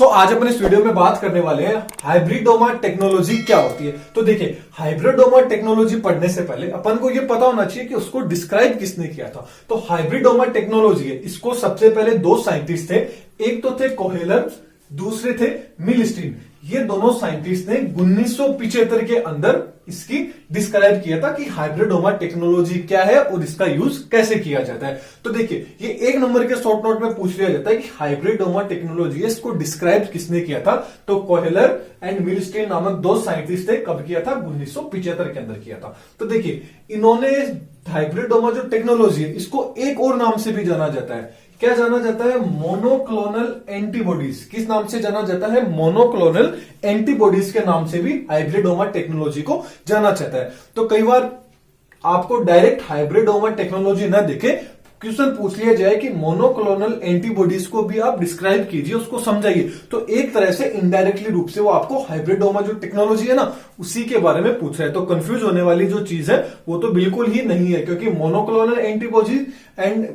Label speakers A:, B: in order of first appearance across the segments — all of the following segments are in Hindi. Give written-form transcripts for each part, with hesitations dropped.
A: आज अपन इस वीडियो में बात करने वाले हैं हाइब्रिडोमा टेक्नोलॉजी क्या होती है। तो देखिए, हाइब्रिडोमा टेक्नोलॉजी पढ़ने से पहले अपन को ये पता होना चाहिए कि उसको डिस्क्राइब किसने किया था। तो हाइब्रिडोमा टेक्नोलॉजी है, इसको सबसे पहले दो साइंटिस्ट थे, एक तो थे कोहेलर, दूसरे थे मिलस्टीन। ये दोनों साइंटिस्ट ने 1975 के अंदर इसकी डिस्क्राइब किया था कि हाइब्रिडोमा टेक्नोलॉजी क्या है और इसका यूज कैसे किया जाता है। तो देखिए, ये एक नंबर के शॉर्ट नोट में पूछ लिया जाता है कि हाइब्रिडोमा टेक्नोलॉजी इसको डिस्क्राइब किसने किया था। तो कोहेलर एंड मिलस्टीन नामक दो साइंटिस्ट थे, कब किया था? 1975 के अंदर किया था। तो देखिए, इन्होंने हाइब्रिडोमा जो टेक्नोलॉजी है इसको एक और नाम से भी जाना जाता है। क्या जाना जाता है? Monoclonal antibodies. किस नाम से जाना जाता है? मोनोक्लोनल एंटीबॉडीज के नाम से भी हाइब्रिडोमा टेक्नोलॉजी को जाना जाता है। तो कई बार आपको डायरेक्ट हाइब्रिडोमा टेक्नोलॉजी ना दिखे, क्वेश्चन पूछ लिया जाए कि मोनोक्लोनल एंटीबॉडीज को भी आप डिस्क्राइब कीजिए, उसको समझाइए, तो एक तरह से इनडायरेक्टली रूप से वो आपको हाइब्रिडोमा जो टेक्नोलॉजी है ना उसी के बारे में पूछ रहा है। तो कंफ्यूज होने वाली जो चीज है वो तो बिल्कुल ही नहीं है, क्योंकि मोनोक्लोनल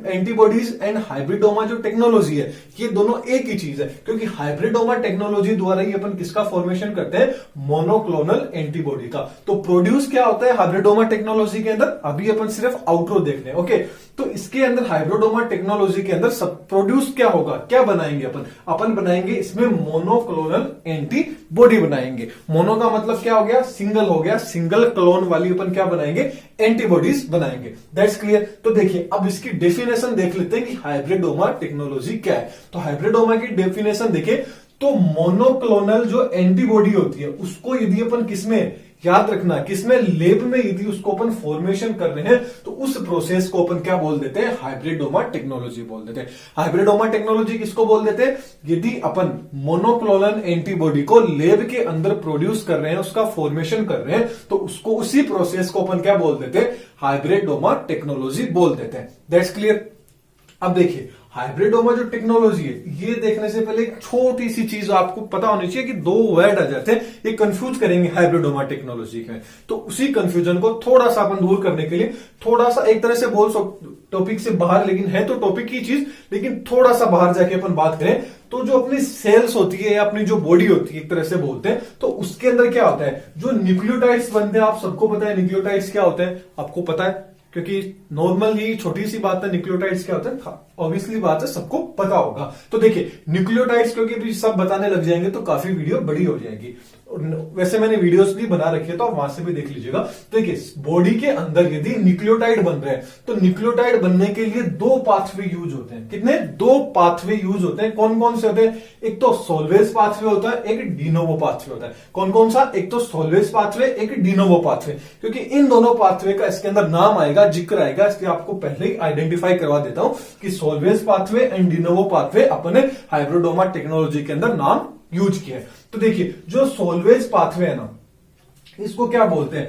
A: एंटीबॉडीज एंड हाइब्रिडोमा जो टेक्नोलॉजी है ये दोनों एक ही चीज है। क्योंकि हाइब्रिडोमा टेक्नोलॉजी द्वारा ही अपन किसका फॉर्मेशन करते हैं? मोनोक्लोनल एंटीबॉडी का। तो प्रोड्यूस क्या होता है हाइब्रिडोमा टेक्नोलॉजी के अंदर? अभी अपन सिर्फ आउटरो देख रहे हैं, ओके। तो इसके अंदर हाइब्रिडोमा टेक्नोलॉजी के अंदर सब प्रोड्यूस क्या होगा, क्या बनाएंगे अपन बनाएंगे इसमें मोनोक्लोनल एंटीबॉडी बनाएंगे। मोनो का मतलब क्या हो गया? सिंगल हो गया। सिंगल क्लोन वाली अपन क्या बनाएंगे? एंटीबॉडीज बनाएंगे। That's clear. तो देखिए, अब इसकी डेफिनेशन देख लेते हैं कि हाइब्रिडोमा टेक्नोलॉजी क्या है। तो हाइब्रिडोमा की डेफिनेशन देखें तो मोनोक्लोनल जो एंटीबॉडी होती है उसको यदि अपन किसमें, याद रखना, किसमें, लेब में यदि उसको अपन फॉर्मेशन कर रहे हैं तो उस प्रोसेस को अपन क्या बोल देते हैं? हाइब्रिडोमा टेक्नोलॉजी बोल देते हैं। हाइब्रिडोमा टेक्नोलॉजी किसको बोल देते हैं? यदि अपन मोनोक्लोनल एंटीबॉडी को लेब के अंदर प्रोड्यूस कर रहे हैं, उसका फॉर्मेशन कर रहे हैं, तो उसको, उसी प्रोसेस को अपन क्या बोल देते हैं? हाइब्रिडोमा टेक्नोलॉजी बोल देते हैं। That's clear. अब देखिए, हाइब्रिडोमा जो टेक्नोलॉजी है ये देखने से पहले एक छोटी सी चीज आपको पता होनी चाहिए कि दो वर्ड आ जाते हैं, ये कंफ्यूज करेंगे हाइब्रिडोमा टेक्नोलॉजी में। तो उसी कंफ्यूजन को थोड़ा सा अपन दूर करने के लिए, थोड़ा सा एक तरह से बोल टॉपिक से बाहर, लेकिन है तो टॉपिक की चीज, लेकिन थोड़ा सा बाहर जाके अपन बात करें तो जो अपनी सेल्स होती है या अपनी जो बॉडी होती है एक तरह से बोलते हैं, तो उसके अंदर क्या होता है? जो न्यूक्लियोटाइड्स बनते हैं, आप सबको पता है न्यूक्लियोटाइड्स क्या होते हैं, आपको पता है, क्योंकि नॉर्मल ही छोटी सी बात है न्यूक्लियोटाइड्स क्या होता है, ऑब्वियसली बात है, सबको पता होगा। तो देखिए, न्यूक्लियोटाइड्स क्योंकि भी सब बताने लग जाएंगे तो काफी वीडियो बड़ी हो जाएगी। वैसे मैंने वीडियोस भी बना रखी है तो आप वहां से भी देख लीजिएगा। देखिए, बॉडी के अंदर यदि न्यूक्लियोटाइड बन रहे हैं तो न्यूक्लियोटाइड बनने के लिए दो पाथवे यूज होते हैं। कितने? दो पाथवे यूज होते हैं। कौन कौन से होते हैं? एक तो सोल्वेज पाथवे होता है, एक डिनोवो पाथवे होता है। कौन कौन सा? एक तो सोल्वेज पाथवे, एक डिनोवो पाथवे। क्योंकि इन दोनों पाथवे का इसके अंदर नाम आएगा, जिक्र आएगा, इसलिए आपको पहले ही आइडेंटिफाई करवा देता हूं कि सोल्वेज पाथवे एंड डिनोवो पाथवे अपने हाइब्रिडोमा टेक्नोलॉजी के अंदर नाम यूज किया है। तो देखिए, जो सोल्वेज पाथवे है ना इसको क्या बोलते हैं?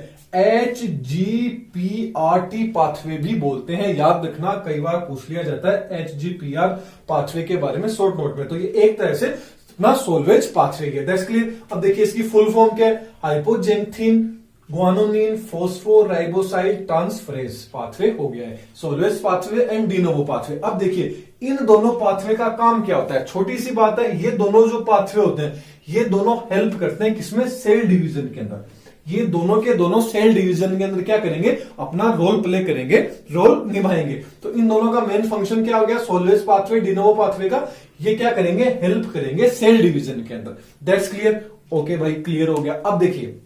A: HGPRT पाथवे भी बोलते हैं। याद रखना, कई बार पूछ लिया जाता है HGPR पाथवे के बारे में शॉर्ट नोट में। तो ये एक तरह से ना सोल्वेज पाथवे है। That's clear. अब देखिए, इसकी फुल फॉर्म क्या है? हाइपोजेंथिन ग्वानोनिन फॉस्फोराइबोसाइड ट्रांसफरेज पाथवे हो गया है, सोल्वेज पाथवे एंड डिनोवो पाथवे। अब देखिए, इन दोनों पाथवे का काम क्या होता है? छोटी सी बात है, ये दोनों जो पाथवे होते हैं ये दोनों हेल्प करते हैं किसमें? सेल डिवीजन के अंदर। ये दोनों के दोनों सेल डिवीजन के अंदर क्या करेंगे? अपना रोल प्ले करेंगे, रोल निभाएंगे। तो इन दोनों का मेन फंक्शन क्या हो गया? सोल्वेज पाथवे, डिनोवो पाथवे का ये क्या करेंगे? हेल्प करेंगे सेल डिवीजन के अंदर। That's clear. ओके भाई, क्लियर हो गया। अब देखिए,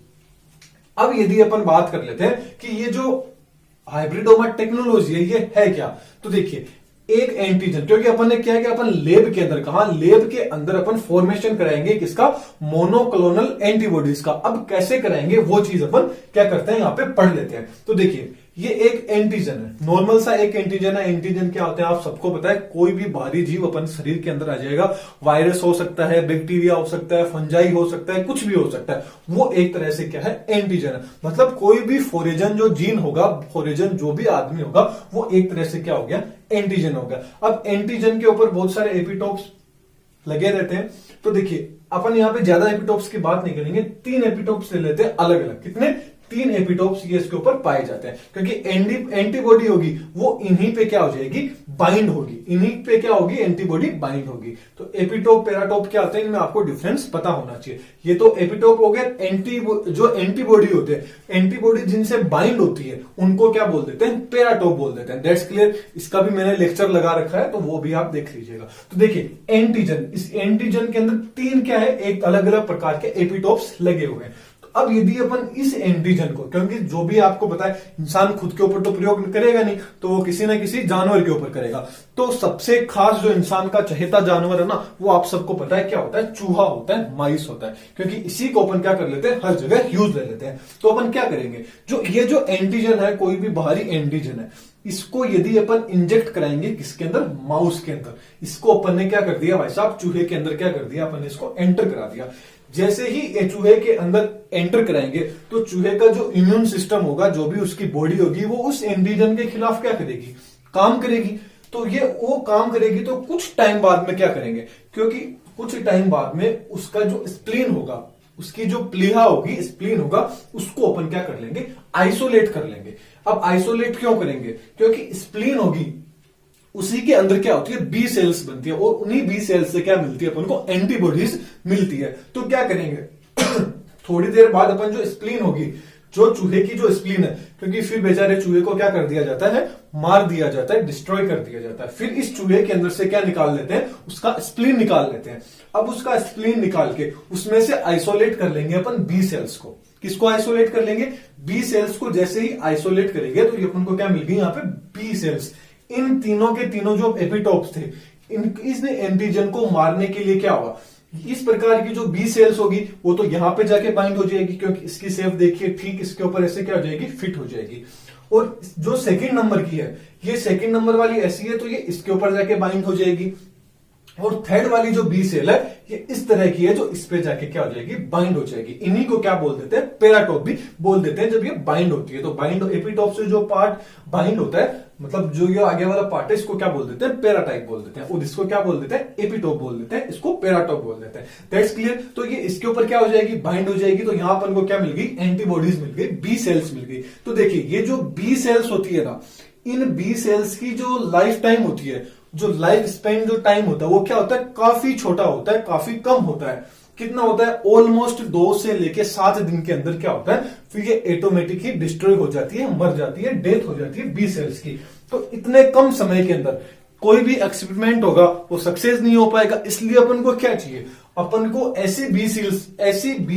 A: अब यदि अपन बात कर लेते हैं कि ये जो हाइब्रिडोमा टेक्नोलॉजी है ये है क्या, तो देखिए, एक एंटीजन, क्योंकि अपन ने क्या है कि अपन लेब के अंदर, कहा लेब के अंदर अपन फॉर्मेशन कराएंगे किसका? मोनोक्लोनल एंटीबॉडीज का। अब कैसे कराएंगे वो चीज अपन क्या करते हैं यहां पे पढ़ लेते हैं। तो देखिए, ये एक एंटीजन है, नॉर्मल सा एक एंटीजन है। एंटीजन क्या होते हैं आप सबको पता है, कोई भी बाहरी जीव अपन शरीर के अंदर आ जाएगा, वायरस हो सकता है, बैक्टीरिया हो सकता है, फंजाई हो सकता है, कुछ भी हो सकता है, वो एक तरह से क्या है? एंटीजन है। मतलब कोई भी फोरेजन जो जीन होगा, फोरेजन जो भी आदमी होगा, वो एक तरह से क्या हो गया? एंटीजन हो गया। अब एंटीजन के ऊपर बहुत सारे एपिटोप्स लगे रहते हैं। तो देखिए, अपन यहां पे ज्यादा एपिटोप्स की बात नहीं करेंगे, 3 एपिटोप्स ले लेते हैं अलग अलग। कितने? 3 एपिटोप्स ये इसके ऊपर पाए जाते हैं, क्योंकि एंटीबॉडी होगी वो इन्हीं पे क्या हो जाएगी, बाइंड होगी, इन्हीं पे क्या होगी, एंटीबॉडी बाइंड होगी। तो एपिटोप पेराटोप क्या होते हैं, इनमें आपको डिफरेंस पता होना चाहिए। ये तो एपिटोप हो गया, जो एंटीबॉडी होते हैं, एंटीबॉडी जिनसे बाइंड होती है उनको क्या बोल देते हैं, पेराटोप बोल देते हैं। That's clear. इसका भी मैंने लेक्चर लगा रखा है, तो वो भी आप देख लीजिएगा। तो देखिए एंटीजन, इस एंटीजन के अंदर 3 क्या है, एक अलग अलग प्रकार के एपिटोप्स लगे हुए हैं। अब यदि अपन इस एंटीजन को, क्योंकि जो भी आपको पता है इंसान खुद के ऊपर तो प्रयोग करेगा नहीं, तो वो किसी ना किसी जानवर के ऊपर करेगा। तो सबसे खास जो इंसान का चहेता जानवर है ना, वो आप सबको पता है क्या होता है, चूहा होता है, माइस होता है, क्योंकि इसी को अपन क्या कर लेते हैं, हर जगह यूज ले लेते हैं। तो अपन क्या करेंगे, जो एंटीजन है, कोई भी बाहरी एंटीजन है, इसको यदि अपन इंजेक्ट कराएंगे किसके अंदर, माउस के अंदर, इसको अपन ने क्या कर दिया भाई साहब, चूहे के अंदर क्या कर दिया, अपन ने इसको एंटर करा दिया। जैसे ही ये चूहे के अंदर एंटर कराएंगे तो चूहे का जो इम्यून सिस्टम होगा, जो भी उसकी बॉडी होगी, वो उस एंटीजन के खिलाफ क्या करेगी, काम करेगी। तो ये वो काम करेगी, तो कुछ टाइम बाद में क्या करेंगे, क्योंकि कुछ टाइम बाद में उसका जो स्प्लीन होगा, उसकी जो प्लीहा होगी, स्प्लीन होगा, उसको अपन क्या कर लेंगे, आइसोलेट कर लेंगे। अब आइसोलेट क्यों करेंगे, क्योंकि स्प्लीन होगी, उसी के अंदर क्या होती है, बी सेल्स बनती है, और उन्हीं बी सेल्स से क्या मिलती है, अपन को एंटीबॉडीज मिलती है। तो क्या करेंगे थोड़ी देर बाद अपन जो स्प्लीन होगी, जो चूहे की जो स्प्लीन है, क्योंकि फिर बेचारे चूहे को क्या कर दिया जाता है, मार दिया जाता है, डिस्ट्रॉय कर दिया जाता है। फिर इस चूहे के अंदर से क्या निकाल लेते हैं, उसका स्प्लीन निकाल लेते हैं। अब उसका स्प्लीन निकाल के उसमें से आइसोलेट कर लेंगे अपन बी सेल्स को। किसको आइसोलेट कर लेंगे, बी सेल्स को। जैसे ही आइसोलेट करेंगे तो ये अपन को क्या मिल गई, यहाँ पे बी सेल्स। इन तीनों के तीनों जो एपिटोप्स थे, इसने एंटीजन को मारने के लिए क्या हुआ, इस प्रकार की जो बी सेल्स होगी वो तो यहां पे जाके बाइंड हो जाएगी, क्योंकि इसकी शेप देखिए ठीक इसके ऊपर ऐसे क्या हो जाएगी, फिट हो जाएगी। और जो सेकंड नंबर की है, ये सेकंड नंबर वाली ऐसी है, तो ये इसके ऊपर जाके बाइंड हो जाएगी। और थर्ड वाली जो बी सेल है, ये इस तरह की है, जो इस पे जाके क्या हो जाएगी, बाइंड हो जाएगी। इन्हीं को क्या बोल देते हैं, पेराटोप भी बोल देते हैं, जब ये बाइंड होती है। तो बाइंड एपिटोप से जो पार्ट बाइंड होता है, मतलब जो ये आगे वाला पार्ट है, इसको क्या बोल देते हैं, पेराटाइप बोल देते हैं, और इसको क्या बोल देते हैं, एपिटोप बोल देते हैं, इसको पेराटोप बोल देते हैं। That's clear. तो ये इसके ऊपर क्या हो जाएगी, बाइंड हो जाएगी। तो यहां अपन को क्या मिल गई, एंटीबॉडीज मिल गई, बी सेल्स मिल गई। तो देखिए ये जो बी सेल्स होती है ना, इन बी सेल्स की जो लाइफ टाइम होती है, जो लाइफ स्पेन जो टाइम होता है, वो क्या होता है, काफी छोटा होता है, काफी कम होता है। कितना होता है, ऑलमोस्ट 2 से लेके 7 दिन के अंदर क्या होता है, फिर ये ऑटोमेटिक ही डिस्ट्रॉय हो जाती है, मर जाती है, डेथ हो जाती है बी सेल्स की। तो इतने कम समय के अंदर कोई भी एक्सपेरिमेंट होगा वो सक्सेस नहीं हो पाएगा। इसलिए अपन को क्या चाहिए, अपन को ऐसी बी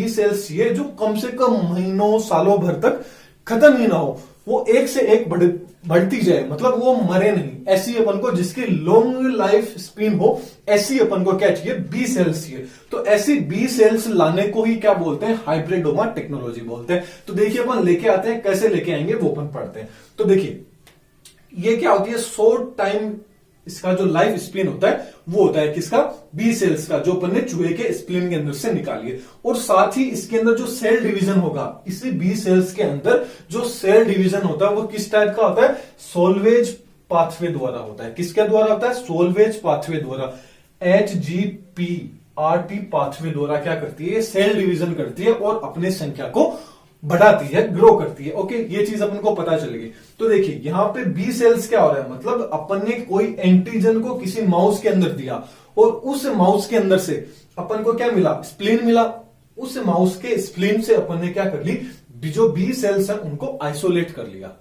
A: सेल्स चाहिए जो कम से कम महीनों सालों भर तक खत्म ही ना हो, वो एक से एक बढ़ती जाए, मतलब वो मरे नहीं। ऐसी अपन को, जिसकी लॉन्ग लाइफ स्पेन हो, ऐसी अपन को क्या चाहिए, बी सेल्स चाहिए। तो ऐसी बी सेल्स लाने को ही क्या बोलते हैं, हाइब्रिडोमा टेक्नोलॉजी बोलते हैं। तो देखिए अपन लेके आते हैं, कैसे लेके आएंगे वो अपन पढ़ते हैं। तो देखिए ये क्या होती है, शॉर्ट टाइम इसका जो लाइफ स्पेन होता है वो होता है किसका, बी सेल्स का, जो अपन ने चूहे के स्प्लीन के अंदर से निकाली है। और साथ ही इसके अंदर जो सेल डिवीजन होगा, इसी बी सेल्स के अंदर जो सेल डिवीजन होता है वो किस टाइप का होता है, सोल्वेज पाथवे द्वारा होता है। किसके द्वारा होता है, सोल्वेज पाथवे द्वारा, HGPRT पाथवे द्वारा क्या करती है, सेल डिवीजन करती है और अपने संख्या को बढ़ाती है, ग्रो करती है। ओके, ये चीज अपन को पता चलेगी। तो देखिए यहां पे बी सेल्स क्या हो रहा है, मतलब अपन ने कोई एंटीजन को किसी माउस के अंदर दिया, और उस माउस के अंदर से अपन को क्या मिला, स्प्लीन मिला। उस माउस के स्प्लीन से अपन ने क्या कर ली, जो बी सेल्स है उनको आइसोलेट कर लिया।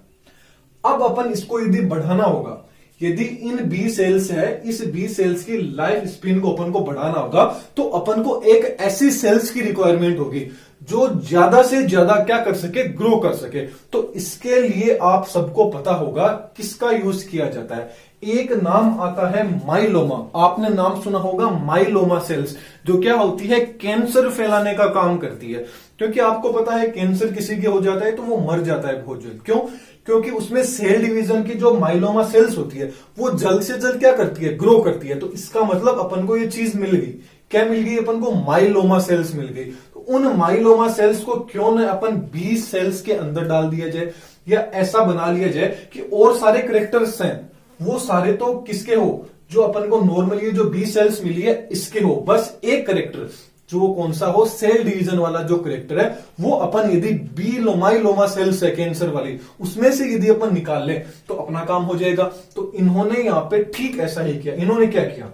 A: अब अपन इसको यदि बढ़ाना होगा, यदि इन बी सेल्स है, इस बी सेल्स की लाइफ स्पेन को अपन को बढ़ाना होगा, तो अपन को एक ऐसी सेल्स की रिक्वायरमेंट होगी जो ज्यादा से ज्यादा क्या कर सके, ग्रो कर सके। तो इसके लिए आप सबको पता होगा किसका यूज किया जाता है। एक नाम आता है माइलोमा, आपने नाम सुना होगा माइलोमा सेल्स, जो क्या होती है, कैंसर फैलाने का काम करती है। क्योंकि आपको पता है कैंसर किसी के हो जाता है तो वो मर जाता है बहुत जल्द। क्यों, क्योंकि उसमें सेल डिवीजन की जो माइलोमा सेल्स होती है वो जल्द से जल्द क्या करती है, ग्रो करती है। तो इसका मतलब अपन को ये चीज मिल गई, क्या मिल गई, अपन को माइलोमा सेल्स मिल गई। तो उन माइलोमा सेल्स को क्यों न अपन बी सेल्स के अंदर डाल दिया जाए, या ऐसा बना लिया जाए कि और सारे करेक्टर्स हैं वो सारे तो किसके हो, जो अपन को नॉर्मली जो बी सेल्स मिली है इसके हो, बस एक करेक्टर, जो कौन सा हो, सेल डिवीजन वाला जो करेक्टर है वो अपन यदि बी माइलोमा सेल्स है कैंसर वाली, उसमें से यदि अपन निकाल लें तो अपना काम हो जाएगा। तो इन्होंने यहां पे ठीक ऐसा ही किया। इन्होंने क्या किया,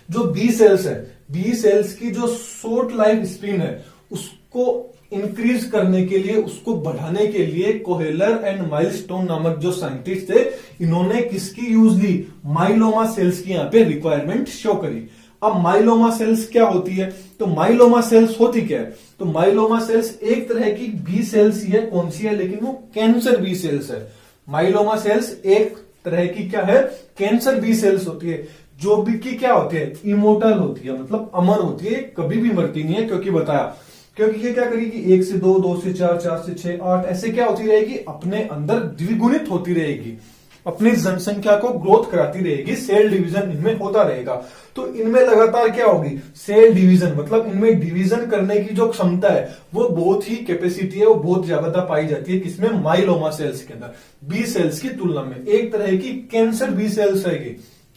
A: जो बी सेल्स है, बी सेल्स की जो शॉर्ट लाइफ स्पैन है उसको इंक्रीज करने के लिए, उसको बढ़ाने के लिए कोहेलर एंड माइलस्टोन नामक जो साइंटिस्ट थे, इन्होंने किसकी यूज ली, माइलोमा सेल्स की यहां पे रिक्वायरमेंट शो करी। अब माइलोमा सेल्स क्या होती है, तो माइलोमा सेल्स होती क्या है, तो माइलोमा सेल्स एक तरह की बी सेल्स ही है, कौन सी है, लेकिन वो कैंसर बी सेल्स है। माइलोमा सेल्स एक तरह की क्या है, कैंसर बी सेल्स होती है, जो भी की क्या होती है, इमोर्टल होती है, मतलब अमर होती है, कभी भी मरती नहीं है। क्योंकि बताया, क्योंकि ये क्या करेगी, 1 से 2, 2 से 4, 4 से 6, 8 ऐसे क्या होती रहेगी, अपने अंदर द्विगुणित होती रहेगी, अपनी जनसंख्या को ग्रोथ कराती रहेगी, सेल डिवीजन इनमें होता रहेगा। तो इनमें लगातार क्या होगी, सेल डिवीजन, मतलब इनमें डिवीजन करने की जो क्षमता है वो बहुत ही कैपेसिटी है, वो बहुत ज्यादा पाई जाती है किसमें, माइलोमा सेल्स के अंदर, बी सेल्स की तुलना में। एक तरह की कैंसर बी सेल्स है,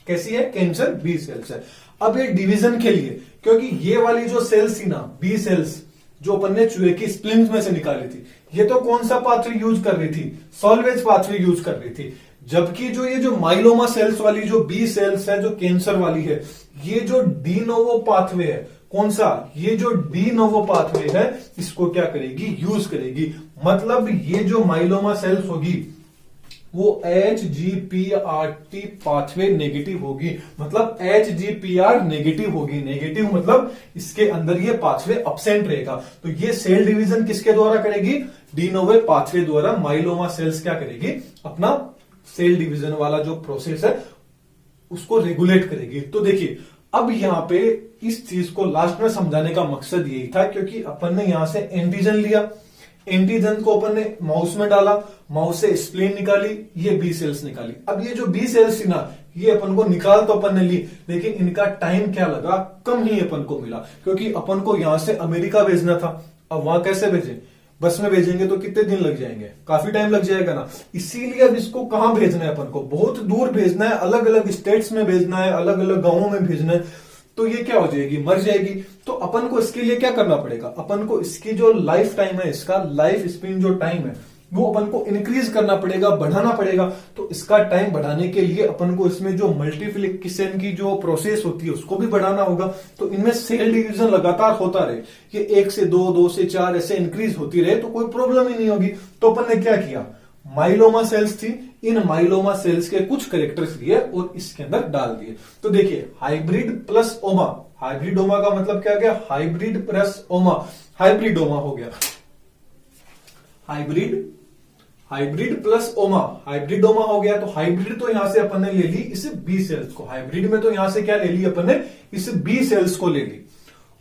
A: कैसी है, कैंसर बी सेल्स है। अब ये डिवीजन के लिए, क्योंकि ये वाली जो सेल्स थी ना, बी सेल्स जो अपन ने चूहे की स्प्लिंट में से निकाली थी, ये तो कौन सा पाथवे यूज कर रही थी, सॉल्वेज पाथवे यूज कर रही थी। जबकि जो ये जो माइलोमा सेल्स वाली जो बी सेल्स है, जो कैंसर वाली है, ये जो डी नोवो पाथवे है, कौन सा, ये जो डी नोवो पाथवे है, इसको क्या करेगी, यूज करेगी। मतलब ये जो माइलोमा सेल्स होगी वो HGPRT पाथवे नेगेटिव होगी, मतलब HGPR नेगेटिव होगी। नेगेटिव मतलब इसके अंदर ये पाथवे अब्सेंट रहेगा। तो ये सेल डिवीजन किसके द्वारा करेगी, डी नोवो पाथवे द्वारा माइलोमा सेल्स क्या करेगी, अपना सेल डिवीजन वाला जो प्रोसेस है उसको रेगुलेट करेगी। तो देखिए अब यहां पे इस चीज को लास्ट में समझाने का मकसद यही था, क्योंकि अपन ने यहां से एंटीजन लिया, एंटीजन को अपन ने माउस में डाला, माउस से स्प्लीन निकाली, ये बी सेल्स निकाली। अब ये जो बी सेल्स थी ना, ये अपन को निकाल तो अपन ने ली, लेकिन इनका टाइम क्या लगा, कम ही अपन को मिला, क्योंकि अपन को यहां से अमेरिका भेजना था। अब वहां कैसे भेजे, बस में भेजेंगे तो कितने दिन लग जाएंगे, काफी टाइम लग जाएगा ना। इसीलिए अब इसको कहां भेजना है, अपन को बहुत दूर भेजना है, अलग अलग स्टेट्स में भेजना है, अलग अलग गांवों में भेजना है। तो ये क्या हो जाएगी, मर जाएगी। तो अपन को इसके लिए क्या करना पड़ेगा, अपन को इसकी जो लाइफ टाइम है, इसका लाइफ स्पेन जो टाइम है वो अपन को इंक्रीज करना पड़ेगा, बढ़ाना पड़ेगा। तो इसका टाइम बढ़ाने के लिए अपन को इसमें जो मल्टीप्लिकेशन की जो प्रोसेस होती है उसको भी बढ़ाना होगा। तो इनमें सेल डिवीजन लगातार होता रहे, ये 1 से 2, 2 से 4 ऐसे इंक्रीज होती रहे, तो कोई प्रॉब्लम ही नहीं होगी। तो अपन ने क्या किया, माइलोमा सेल्स थी, इन माइलोमा सेल्स के कुछ कैरेक्टर्स लिए और इसके अंदर डाल दिए। तो देखिए हाइब्रिड प्लस ओमा, हाइब्रिडोमा का मतलब क्या गया, हाइब्रिड प्लस ओमा, हाइब्रिडोमा हो गया, हाइब्रिड प्लस ओमा, हाइब्रिडोमा हो गया। तो हाइब्रिड तो यहां से अपन ने ले ली इस बी सेल्स को, हाइब्रिड में तो यहां से क्या ले ली अपन ने, इस बी सेल्स को ले ली।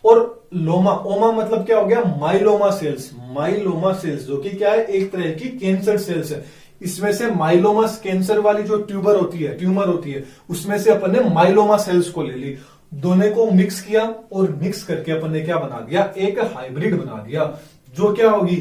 A: और लोमा, ओमा मतलब क्या हो गया, माइलोमा सेल्स, माइलोमा सेल्स जो कि क्या है, एक तरह की कैंसर सेल्स है। इसमें से माइलोमा कैंसर वाली जो ट्यूमर होती है, उसमें से अपन ने माइलोमा सेल्स को ले ली, दोनों को मिक्स किया और मिक्स करके अपन ने क्या बना दिया, एक हाइब्रिड बना दिया, जो क्या होगी,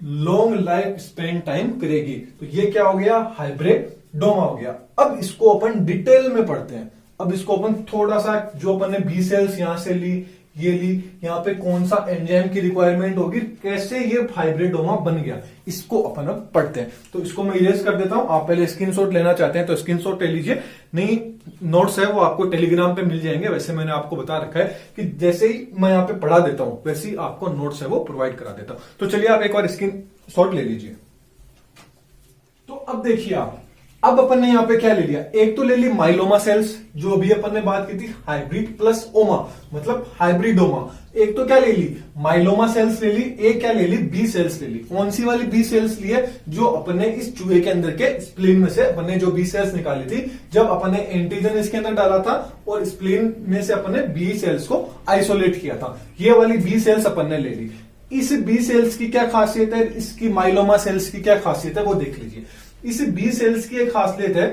A: लॉन्ग लाइफ स्पेन टाइम करेगी। तो ये क्या हो गया, हाइब्रिडोमा हो गया। अब इसको अपन डिटेल में पढ़ते हैं। अब इसको अपन थोड़ा सा, जो अपन ने बी सेल्स यहां से ली, ये ली, यहाँ पे कौन सा एंजाइम की रिक्वायरमेंट होगी, कैसे ये हाइब्रिडोमा बन गया, इसको अपन अब पढ़ते हैं। तो इसको मैं इरेज कर देता हूं, आप पहले स्क्रीनशॉट लेना चाहते हैं तो स्क्रीनशॉट ले लीजिए, नहीं नोट्स है वो आपको टेलीग्राम पे मिल जाएंगे। वैसे मैंने आपको बता रखा है कि जैसे ही मैं यहाँ पे पढ़ा देता हूं वैसे ही आपको नोट्स है वो प्रोवाइड करा देता हूं। तो चलिए आप एक बार स्क्रीनशॉट ले लीजिए। तो अब देखिए आप, अब अपन ने यहां पे क्या ले लिया, एक तो ले ली माइलोमा सेल्स, जो अभी अपन ने बात की थी हाइब्रिड प्लस ओमा मतलब हाइब्रिडोमा। एक तो क्या ले ली, माइलोमा सेल्स ले ली, एक क्या ले ली, बी सेल्स ले ली। कौन सी वाली बी सेल्स ली है, जो अपन ने इस चूहे के अंदर के स्प्लीन में से अपन ने जो बी सेल्स निकाली थी, जब अपन ने एंटीजन इसके अंदर डाला था और स्प्लीन में से अपन ने बी सेल्स को आइसोलेट किया था, ये वाली बी सेल्स अपन ने ले ली। इस बी सेल्स की क्या खासियत है, इसकी माइलोमा सेल्स की क्या खासियत है वो देख लीजिए। इस बी सेल्स की एक खासियत है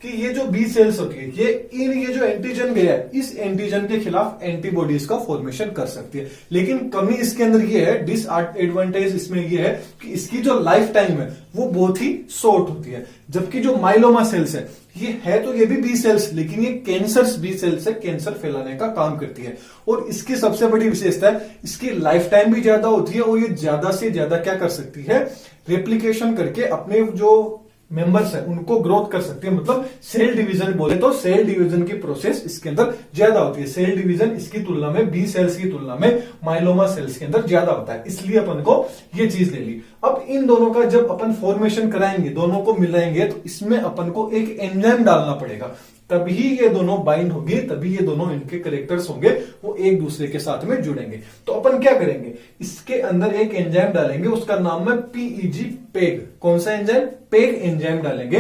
A: कि ये जो बी सेल्स होती है ये जो एंटीजन गया है इस एंटीजन के खिलाफ एंटीबॉडीज का फॉर्मेशन कर सकती है। लेकिन कमी इसके अंदर ये है, डिसएडवांटेज इसमें ये है कि इसकी जो लाइफ टाइम है वो बहुत ही शॉर्ट होती है। जबकि जो माइलोमा सेल्स है ये भी बी सेल्स, लेकिन ये कैंसर बी सेल्स है, कैंसर फैलाने का काम करती है। और इसकी सबसे बड़ी विशेषता है इसकी लाइफ टाइम भी ज्यादा होती है और ये ज्यादा से ज्यादा क्या कर सकती है, रेप्लिकेशन करके अपने जो मेंबर्स है उनको ग्रोथ कर सकती है। मतलब सेल डिवीजन बोले तो सेल डिवीजन की प्रोसेस इसके अंदर ज्यादा होती है। सेल डिवीजन इसकी तुलना में बी सेल्स की तुलना में माइलोमा सेल्स के अंदर ज्यादा होता है, इसलिए अपन को ये चीज ले ली। अब इन दोनों का जब अपन फॉर्मेशन कराएंगे, दोनों को मिलाएंगे, तो इसमें अपन को एक एंजाइम डालना पड़ेगा, तभी ये दोनों बाइंड होंगे, तभी ये दोनों इनके करेक्टर्स होंगे वो एक दूसरे के साथ में जुड़ेंगे। तो अपन क्या करेंगे, इसके अंदर एक एंजाइम डालेंगे, उसका नाम है पीईजी, पेग। कौन सा एंजाइम, पेग एंजाइम डालेंगे,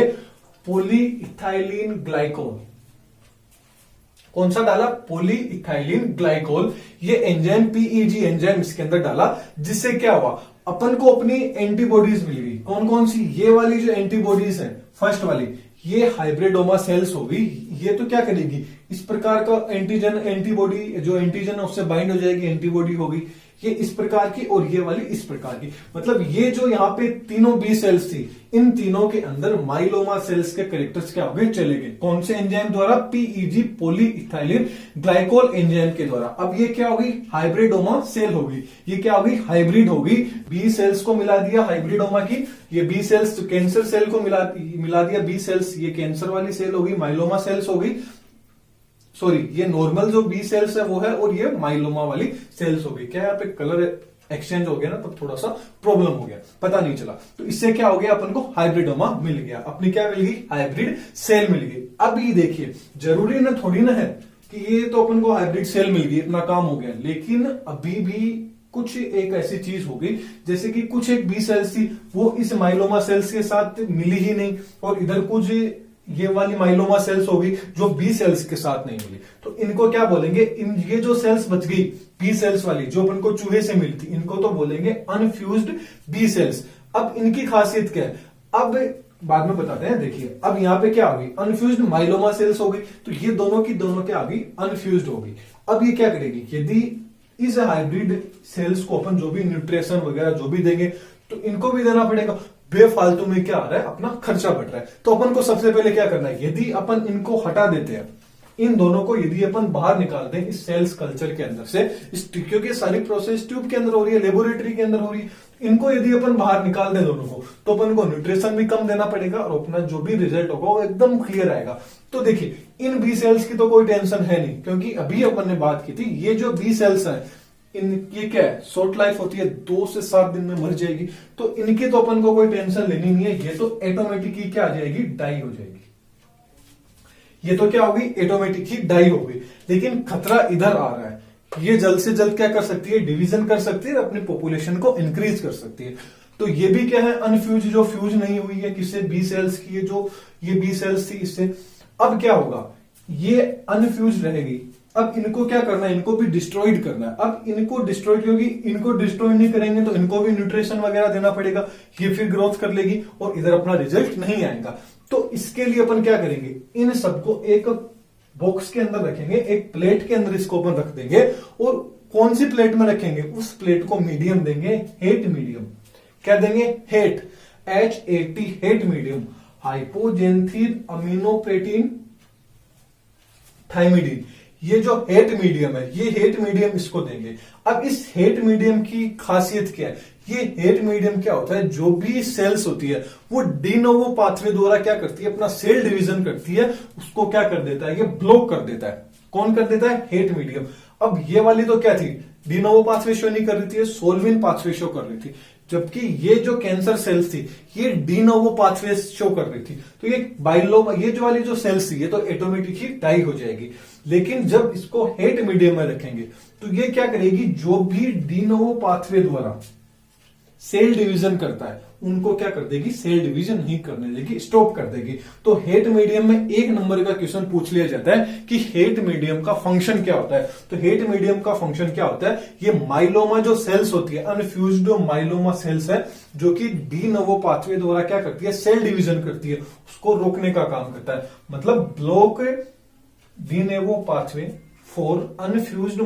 A: पॉलीइथाइलिन ग्लाइकोल। कौन सा डाला, पॉलीइथाइलिन ग्लाइकोल। ये एंजाइम पीईजी एंजाइम इसके अंदर डाला, जिससे क्या हुआ, अपन को अपनी एंटीबॉडीज मिल गई। कौन कौन सी, ये वाली जो एंटीबॉडीज है फर्स्ट वाली, ये हाइब्रिडोमा सेल्स होगी। ये तो क्या करेगी, इस प्रकार का एंटीजन एंटीबॉडी, जो एंटीजन है उससे बाइंड हो जाएगी, एंटीबॉडी होगी ये इस प्रकार की, और ये वाली इस प्रकार की। मतलब ये जो यहाँ पे तीनों बी सेल्स थी, इन तीनों के अंदर माइलोमा सेल्स के कैरेक्टर्स क्या हो गए, चले गए। कौन से एंजाइम द्वारा, पीईजी, पॉलीइथाइलिन ग्लाइकोल एंजाइम के द्वारा। अब ये क्या होगी, हाइब्रिडोमा सेल होगी। ये क्या होगी, हाइब्रिड होगी। बी सेल्स को मिला दिया हाइब्रिडोमा की, ये बी सेल्स कैंसर सेल को मिला दिया बी सेल्स, ये कैंसर वाली सेल होगी, माइलोमा सेल्स होगी। सॉरी, ये नॉर्मल जो बी सेल्स है वो है, और ये माइलोमा वाली सेल्स होगी। क्या यहाँ पे कलर एक्सचेंज हो गया ना, तब थोड़ा सा प्रॉब्लम हो गया, पता नहीं चला। तो इससे क्या हो गया, अपन को हाइब्रिडोमा मिल गया, अपनी क्या मिल गई, हाइब्रिड सेल मिल गई। अब ये देखिए, जरूरी ना थोड़ी ना है कि ये तो अपन को हाइब्रिड सेल मिल गई, इतना काम हो गया, लेकिन अभी भी कुछ एक ऐसी चीज हो गई, जैसे कि कुछ एक बी सेल्स थी वो इस माइलोमा सेल्स के साथ मिली ही नहीं, और इधर कुछ ये वाली माइलोमा सेल्स होगी जो बी सेल्स के साथ नहीं मिली। तो इनको क्या बोलेंगे, ये जो सेल्स बच गई बी सेल्स वाली जो अपन को चूहे से मिलती, इनको तो बोलेंगे अनफ्यूज्ड बी सेल्स। अब इनकी खासियत क्या है, अब बाद में बताते हैं। देखिए अब यहाँ पे क्या होगी, अनफ्यूज्ड माइलोमा सेल्स होगी, तो ये दोनों की दोनों क्या होगी, अनफ्यूज्ड होगी। अब ये क्या करेगी, यदि इस हाइब्रिड सेल्स को अपन जो भी न्यूट्रिशन वगैरह जो भी देंगे तो इनको भी देना पड़ेगा। बेफालतू में क्या आ रहा है, अपना खर्चा बढ़ रहा है। तो अपन को सबसे पहले क्या करना है, यदि अपन इनको हटा देते हैं, इन दोनों को यदि अपन बाहर निकाल दें इस सेल्स कल्चर के अंदर से, क्योंकि सारी प्रोसेस ट्यूब के अंदर हो रही है, लेबोरेटरी के अंदर हो रही है, इनको यदि अपन बाहर निकाल दें दोनों को, तो अपन को न्यूट्रिशन भी कम देना पड़ेगा और अपना जो भी रिजल्ट होगा वो एकदम क्लियर आएगा। तो देखिए इन बी सेल्स की तो कोई टेंशन है नहीं, क्योंकि अभी अपन ने बात की थी ये जो बी सेल्स है ये क्या है, शॉर्ट लाइफ होती है, 2 से 7 दिन में मर जाएगी। तो इनकी तो अपन को कोई टेंशन लेनी नहीं है, ये तो ऑटोमेटिक ही क्या आ जाएगी, डाई हो जाएगी। ये तो क्या होगी, ऑटोमेटिक ही डाई होगी। लेकिन खतरा इधर आ रहा है, ये जल्द से जल्द क्या कर सकती है, डिवीजन कर सकती है, अपनी पॉपुलेशन को इंक्रीज कर सकती है। तो ये भी क्या है, अनफ्यूज, जो फ्यूज नहीं हुई है किससे, बी सेल्स की, ये बी सेल्स थी इससे। अब क्या होगा, ये अनफ्यूज रहेगी। अब इनको क्या करना है, इनको भी डिस्ट्रॉइड करना है। अब इनको डिस्ट्रॉइड, क्योंकि इनको डिस्ट्रॉय नहीं करेंगे तो इनको भी न्यूट्रिशन वगैरह देना पड़ेगा, ये फिर ग्रोथ कर लेगी और इधर अपना रिजल्ट नहीं आएगा। तो इसके लिए अपन क्या करेंगे, इन सबको एक बॉक्स के अंदर रखेंगे, एक प्लेट के अंदर इसको अपन रख देंगे, और कौन सी प्लेट में रखेंगे, उस प्लेट को मीडियम देंगे, हेट मीडियम। क्या देंगे, HAT, HAT, HAT medium, hypoxanthine aminopterin thymidine. ये जो हेट मीडियम है, ये हेट मीडियम इसको देंगे। अब इस हेट मीडियम की खासियत क्या है, ये हेट मीडियम क्या होता है, जो भी सेल्स होती है वो डी नोवो पाथवे द्वारा क्या करती है, अपना सेल डिवीजन करती है, उसको क्या कर देता है, ये ब्लॉक कर देता है। कौन कर देता है, हेट मीडियम। अब ये वाली तो क्या थी, डी नोवो पाथवे शो नहीं कर रही थी, सोल्विन पाथवे शो कर रही थी। जबकि ये जो कैंसर सेल्स थी ये डी नोवो पाथवे शो कर रही थी। तो ये बाइलोमा, ये जो वाली जो सेल्स थी ये तो ऑटोमेटिक ही डाई हो जाएगी। लेकिन जब इसको हेट मीडियम में रखेंगे तो ये क्या करेगी, जो भी डी नोवो पाथवे द्वारा सेल डिवीजन करता है उनको क्या कर देगी, सेल डिवीजन नहीं करने देगी, स्टॉप कर देगी। तो हेट मीडियम में 1 नंबर का क्वेश्चन पूछ लिया जाता है कि हेट मीडियम का फंक्शन क्या होता है। तो हेट मीडियम का फंक्शन क्या होता है, ये माइलोमा जो सेल्स होती है, अनफ्यूज्ड माइलोमा सेल्स है, जो कि डी नोवो पाथवे द्वारा क्या करती है, सेल डिवीजन करती है, उसको रोकने का काम करता है। मतलब block de novo pathway for unfused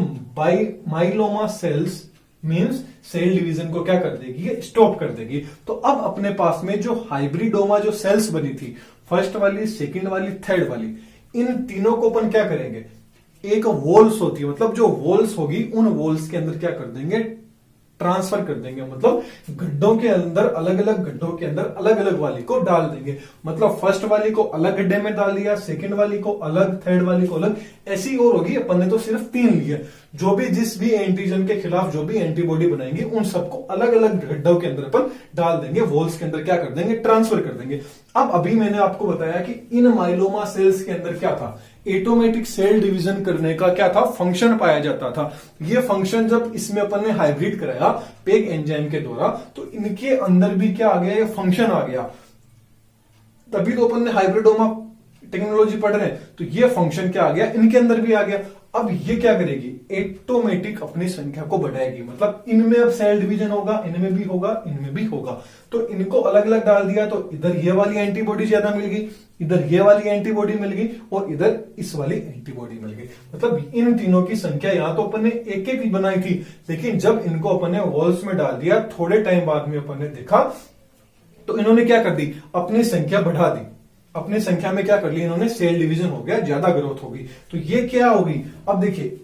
A: myeloma cells means cell division को क्या कर देगी, स्टॉप कर देगी। तो अब अपने पास में जो हाइब्रिडोमा जो सेल्स बनी थी, फर्स्ट वाली, सेकंड वाली, थर्ड वाली, इन तीनों को अपन क्या करेंगे, एक वॉल्स होती है, मतलब जो वॉल्स होगी उन वॉल्स के अंदर क्या कर देंगे, ट्रांसफर कर देंगे। मतलब गड्ढों के अंदर, अलग अलग गड्ढों के अंदर अलग अलग वाली को डाल देंगे। मतलब फर्स्ट वाली को अलग गड्ढे में डाल दिया, सेकंड वाली को अलग, थर्ड वाली को अलग, ऐसी और होगी। अपन ने तो सिर्फ 3 लिए। जो भी जिस भी एंटीजन के खिलाफ जो भी एंटीबॉडी बनाएंगे उन सबको अलग अलग गड्ढों के अंदर अपन डाल देंगे, वॉल्स के अंदर क्या कर देंगे, ट्रांसफर कर देंगे। अब अभी मैंने आपको बताया कि इन माइलोमा सेल्स के अंदर क्या था, एटोमेटिक सेल डिवीजन करने का क्या था, फंक्शन पाया जाता था। ये फंक्शन जब इसमें अपन ने हाइब्रिड कराया पेग एंजाइम के द्वारा, तो इनके अंदर भी क्या आ गया, ये फंक्शन आ गया। तभी तो अपन ने हाइब्रिडोमा टेक्नोलॉजी पढ़ रहे हैं, तो ये फंक्शन क्या आ गया, इनके अंदर भी आ गया। अब ये क्या करेगी, एटोमेटिक अपनी संख्या को बढ़ाएगी। मतलब इनमें अब सेल डिवीजन होगा, इनमें भी होगा, इनमें भी होगा। तो इनको अलग अलग डाल दिया, तो इधर ये वाली एंटीबॉडी ज्यादा मिल गई, इधर ये वाली एंटीबॉडी मिल गई, और इधर इस वाली एंटीबॉडी मिल गई। मतलब इन तीनों की संख्या यहां तो अपन ने एक एक ही बनाई थी, लेकिन जब इनको अपन ने वॉल्स में डाल दिया, थोड़े टाइम बाद में अपन ने देखा तो इन्होंने क्या कर दी, अपनी संख्या बढ़ा दी। अपनी संख्या में क्या कर लिया इन्होंने, सेल डिवीजन हो गया, ज्यादा ग्रोथ होगी। तो ये क्या होगी, अब देखिए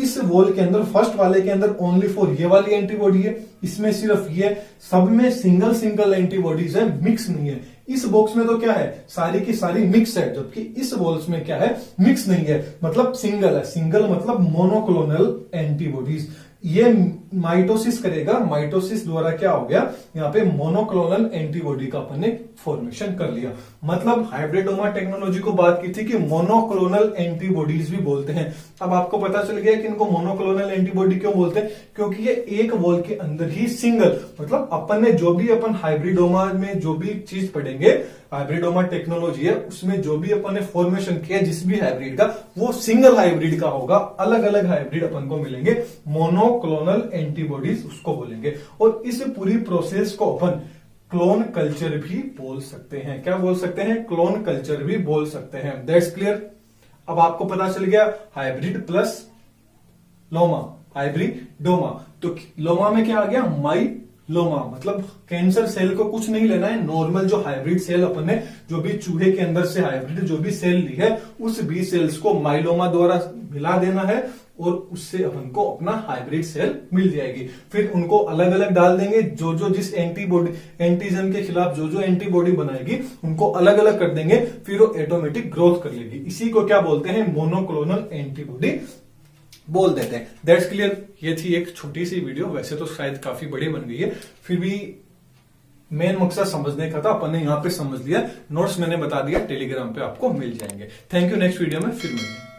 A: इस वॉल के अंदर, फर्स्ट वाले के अंदर ओनली फॉर ये वाली एंटीबॉडी है, इसमें सिर्फ ये, सब में सिंगल सिंगल एंटीबॉडीज है, मिक्स नहीं है। इस बॉक्स में तो क्या है, सारी की सारी मिक्स है, जबकि इस वॉल्स में क्या है, मिक्स नहीं है, मतलब सिंगल है। सिंगल मतलब मोनोक्लोनल एंटीबॉडीज। ये माइटोसिस करेगा, माइटोसिस द्वारा क्या हो गया, यहाँ पे मोनोक्लोनल एंटीबॉडी का अपन ने फॉर्मेशन कर लिया। मतलब हाइब्रिडोमा टेक्नोलॉजी को बात की थी कि मोनोक्लोनल एंटीबॉडीज भी बोलते हैं। अब आपको पता चल गया कि इनको मोनोक्लोनल एंटीबॉडी क्यों बोलते हैं, क्योंकि ये एक वॉल के अंदर ही सिंगल, मतलब अपन ने जो भी अपन हाइब्रिडोमा में जो भी चीज पढ़ेंगे, हाइब्रिडोमा टेक्नोलॉजी है, उसमें जो भी अपन ने फॉर्मेशन किया जिस भी हाइब्रिड का, वो सिंगल हाइब्रिड का होगा। अलग अलग हाइब्रिड अपन को मिलेंगे, मोनोक्लोनल एंटीबॉडीज उसको बोलेंगे। और इस पूरी प्रोसेस को अपन क्लोन कल्चर भी बोल सकते हैं। क्या बोल सकते हैं, क्लोन कल्चर भी बोल सकते हैं। That's clear. अब आपको पता चल गया हाइब्रिड प्लस लोमा, हाइब्रिडोमा। तो लोमा में क्या आ गया, माइलोमा, मतलब कैंसर सेल को कुछ नहीं लेना है। नॉर्मल जो हाइब्रिड सेल अपन ने, जो भी चूहे के अंदर से हाइब्रिड जो भी सेल ली है, उस बी सेल्स को माइलोमा द्वारा मिला देना है, और उससे अपन को अपना हाइब्रिड सेल मिल जाएगी। फिर उनको अलग अलग डाल देंगे, जो जो जिस एंटीबॉडी, एंटीजन के खिलाफ जो जो एंटीबॉडी बनाएगी उनको अलग अलग कर देंगे, फिर वो ऑटोमेटिक ग्रोथ कर लेगी। इसी को क्या बोलते हैं, मोनोक्लोनल एंटीबॉडी बोल देते हैं। That's clear. ये थी एक छोटी सी वीडियो, वैसे तो शायद काफी बड़ी बन गई है, फिर भी मेन मकसद समझने का था, अपन ने यहां पे समझ लिया। नोट्स मैंने बता दिया, टेलीग्राम पे आपको मिल जाएंगे। Thank you. नेक्स्ट वीडियो में फिर मिलेंगे।